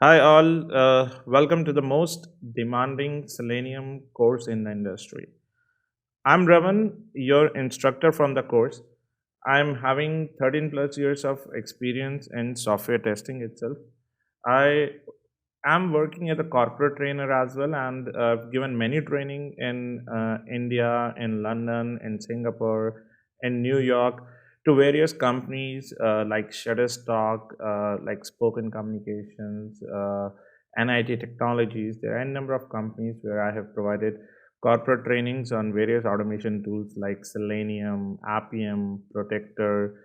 Hi, all. Welcome to the most demanding Selenium course in the industry. I'm Raman, your instructor from the course. I'm having 13 plus years of experience in software testing itself. I am working as a corporate trainer as well, and I've given many training in India, in London, in Singapore, in New York to various companies like Shutterstock, like Spoken Communications, NIT Technologies. There are a number of companies where I have provided corporate trainings on various automation tools like Selenium, Appium, Protector,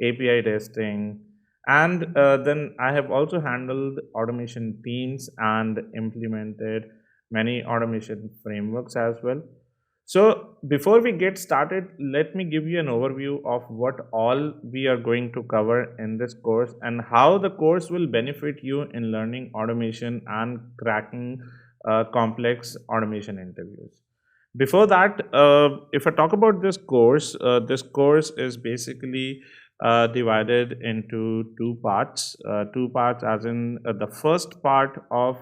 API testing, and then I have also handled automation teams and implemented many automation frameworks as well. So, before we get started, let me give you an overview of what all we are going to cover in this course and how the course will benefit you in learning automation and cracking complex automation interviews. Before that, if I talk about this course is basically divided into two parts. Two parts, as in the first part of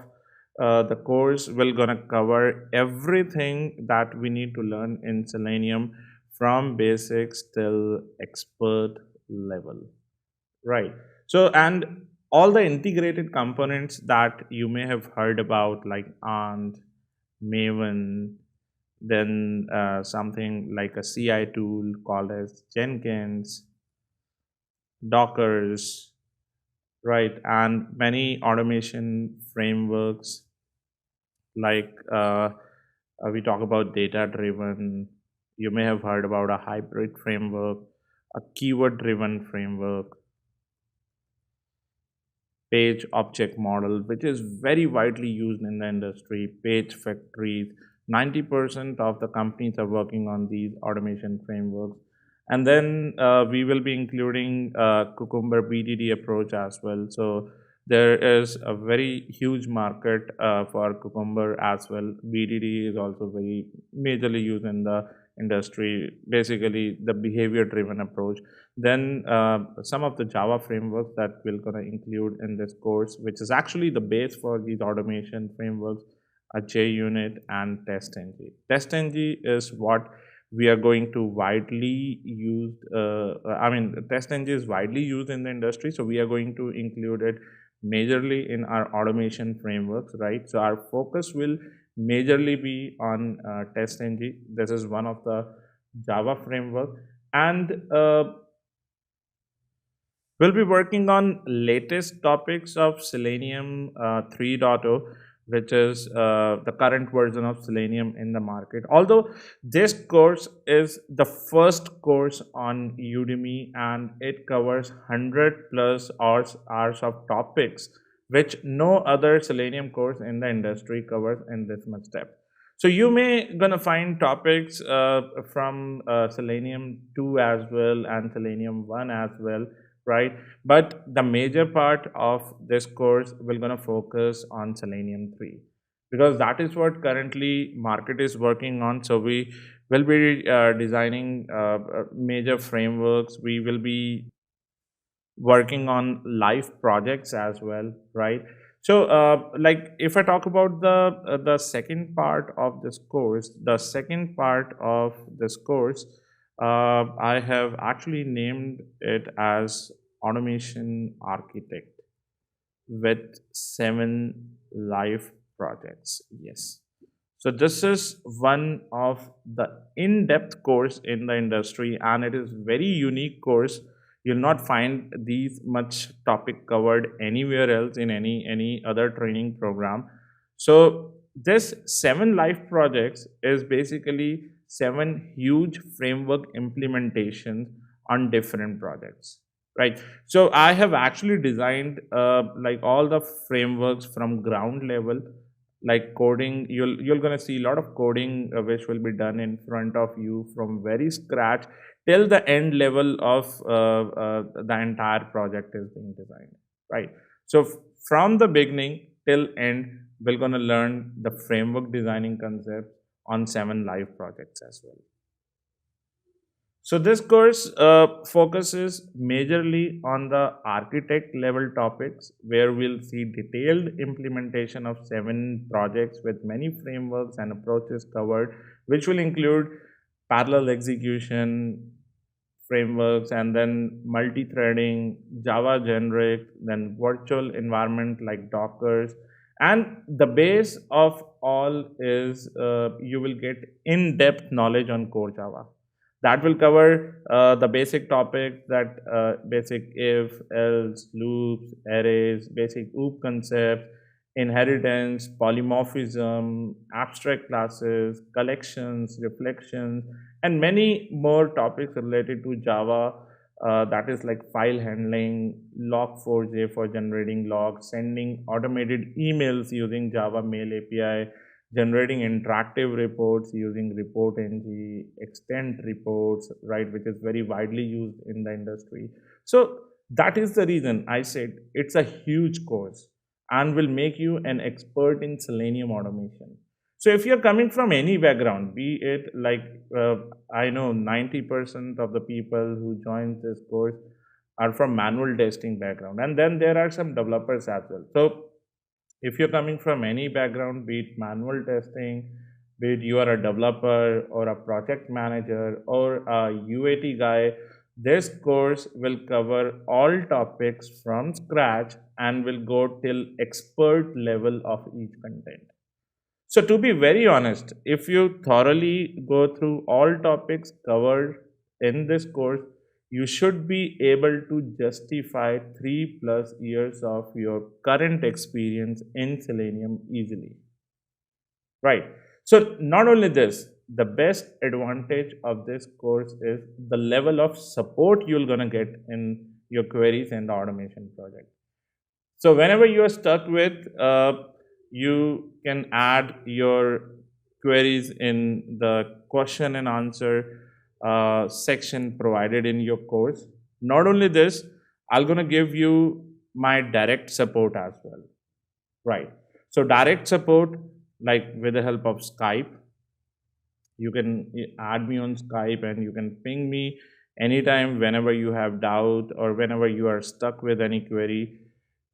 the course will gonna cover everything that we need to learn in Selenium from basics till expert level, right? So, and all the integrated components that you may have heard about, like Ant, Maven, then something like a CI tool called as Jenkins, Dockers, right, and many automation frameworks like we talk about data driven. You may have heard about a hybrid framework, a keyword driven framework, page object model, which is very widely used in the industry, page factories. 90% of the companies are working on these automation frameworks. And then we will be including Cucumber BDD approach as well. So there is a very huge market for Cucumber as well. BDD is also very majorly used in the industry, basically the behavior driven approach. Then some of the Java frameworks that we're going to include in this course, which is actually the base for these automation frameworks, are JUnit and TestNG. TestNG is what we are going to widely used. TestNG is widely used in the industry, so we are going to include it majorly in our automation frameworks, right? So our focus will majorly be on TestNG. This is one of the Java framework, and we'll be working on latest topics of Selenium 3.0, which is the current version of Selenium in the market. Although this course is the first course on Udemy and it covers 100 plus hours of topics, which no other Selenium course in the industry covers in this much depth. So you may gonna find topics from Selenium 2 as well and Selenium 1 as well, right? But the major part of this course we're going to focus on Selenium 3 because that is what currently market is working on. So we will be designing major frameworks. We will be working on live projects as well, right? So like if I talk about the second part of this course, the second part of this course, I have actually named it as automation architect with 7 live projects. Yes, so this is one of the in-depth course in the industry, and it is very unique course. You'll not find these much topic covered anywhere else in any other training program. So this 7 live projects is basically 7 huge framework implementations on different projects, right? So I have actually designed like all the frameworks from ground level, like coding. You're going to see a lot of coding which will be done in front of you from very scratch till the end level of the entire project is being designed, right? So from the beginning till end, we're going to learn the framework designing concept on 7 live projects as well. So this course focuses majorly on the architect level topics, where we'll see detailed implementation of 7 projects with many frameworks and approaches covered, which will include parallel execution frameworks, and then multi-threading, Java generic, then virtual environment like Dockers. And the base of all is you will get in-depth knowledge on core Java. That will cover the basic topics, that basic if, else, loops, arrays, basic OOP concepts, inheritance, polymorphism, abstract classes, collections, reflections, and many more topics related to Java. That is like file handling, Log4j for generating logs, sending automated emails using Java Mail API, generating interactive reports using ReportNG, extent reports, right, which is very widely used in the industry. So that is the reason I said it's a huge course and will make you an expert in Selenium automation. So if you're coming from any background, be it like I know 90% of the people who join this course are from manual testing background, and then there are some developers as well. So if you're coming from any background, be it manual testing, be it you are a developer or a project manager or a UAT guy, this course will cover all topics from scratch and will go till expert level of each content. So, to be very honest, if you thoroughly go through all topics covered in this course, you should be able to justify 3+ years of your current experience in Selenium easily. Right. So, not only this, the best advantage of this course is the level of support you're going to get in your queries and automation project. So whenever you are stuck with, you can add your queries in the question and answer section provided in your course. Not only this, I'm gonna give you my direct support as well. Right. So direct support, like with the help of Skype, you can add me on Skype and you can ping me anytime whenever you have doubt or whenever you are stuck with any query.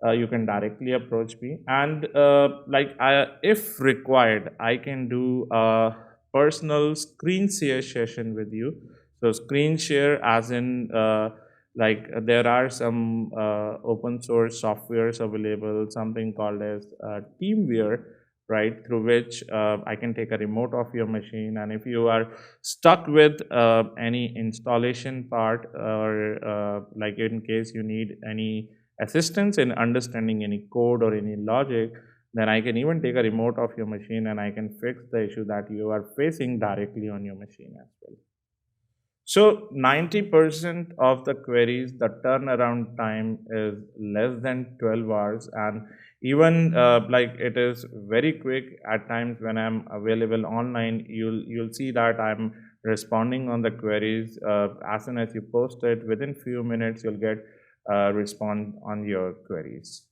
You can directly approach me, and if required, I can do a personal screen share session with you. So screen share as in there are some open source softwares available, something called as teamwear, right, through which I can take a remote of your machine, and if you are stuck with any installation part, or like in case you need any assistance in understanding any code or any logic, then I can even take a remote of your machine and I can fix the issue that you are facing directly on your machine as well. So 90% of the queries, the turnaround time is less than 12 hours, and even it is very quick at times. When I'm available online, you'll see that I'm responding on the queries. As soon as you post it, within few minutes you'll get respond on your queries.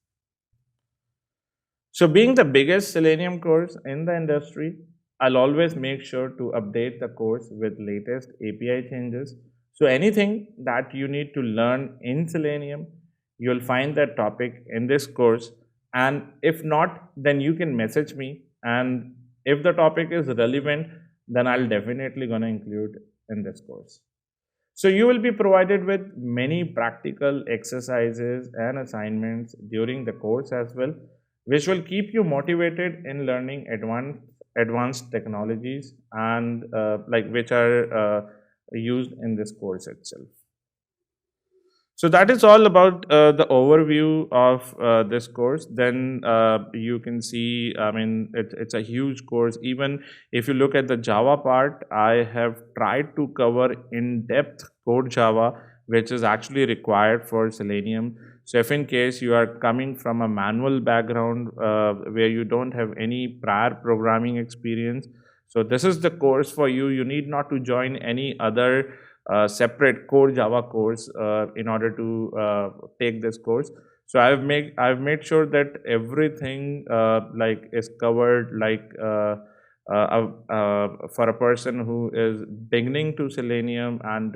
So being the biggest Selenium course in the industry, I'll always make sure to update the course with latest API changes. So anything that you need to learn in Selenium, you'll find that topic in this course. And if not, then you can message me. And if the topic is relevant, then I'll definitely gonna include in this course. So you will be provided with many practical exercises and assignments during the course as well, which will keep you motivated in learning advanced technologies and which are used in this course itself. So that is all about the overview of this course. Then you can see, I mean, it's a huge course. Even if you look at the Java part, I have tried to cover in-depth core Java, which is actually required for Selenium. So if in case you are coming from a manual background where you don't have any prior programming experience, so this is the course for you. You need not to join any other separate core Java course in order to take this course. So I've made sure that everything is covered, for a person who is beginning to Selenium, and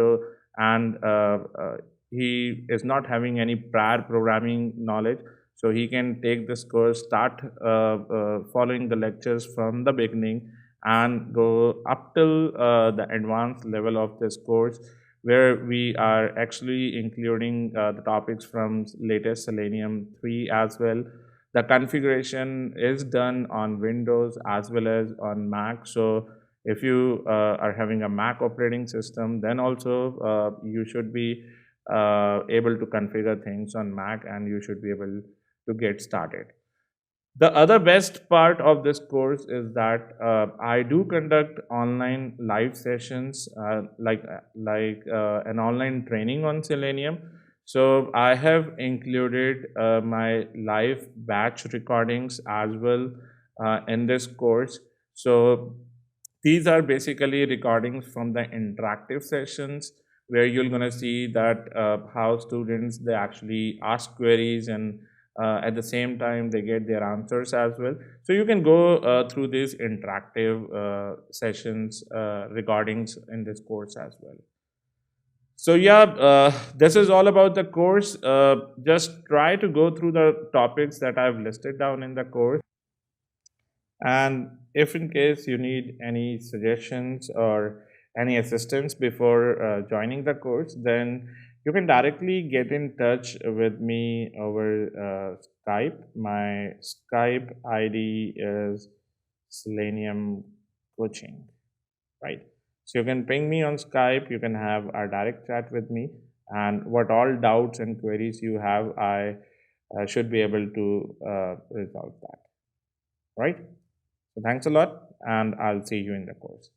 he is not having any prior programming knowledge, so he can take this course, start following the lectures from the beginning, and go up till the advanced level of this course, where we are actually including the topics from latest Selenium 3 as well. The configuration is done on Windows as well as on Mac. So if you are having a Mac operating system, then also you should be able to configure things on Mac, and you should be able to get started. The other best part of this course is that I do conduct online live sessions, like an online training on Selenium. So I have included my live batch recordings as well in this course. So these are basically recordings from the interactive sessions, where you're going to see that how students, they actually ask queries, and at the same time they get their answers as well. So you can go through these interactive sessions recordings in this course as well. So yeah, this is all about the course. Just try to go through the topics that I've listed down in the course, and if in case you need any suggestions or any assistance before joining the course, then you can directly get in touch with me over Skype. My Skype ID is Selenium Coaching, right? So you can ping me on Skype, you can have a direct chat with me, and what all doubts and queries you have, I should be able to resolve that, right? So thanks a lot, and I'll see you in the course.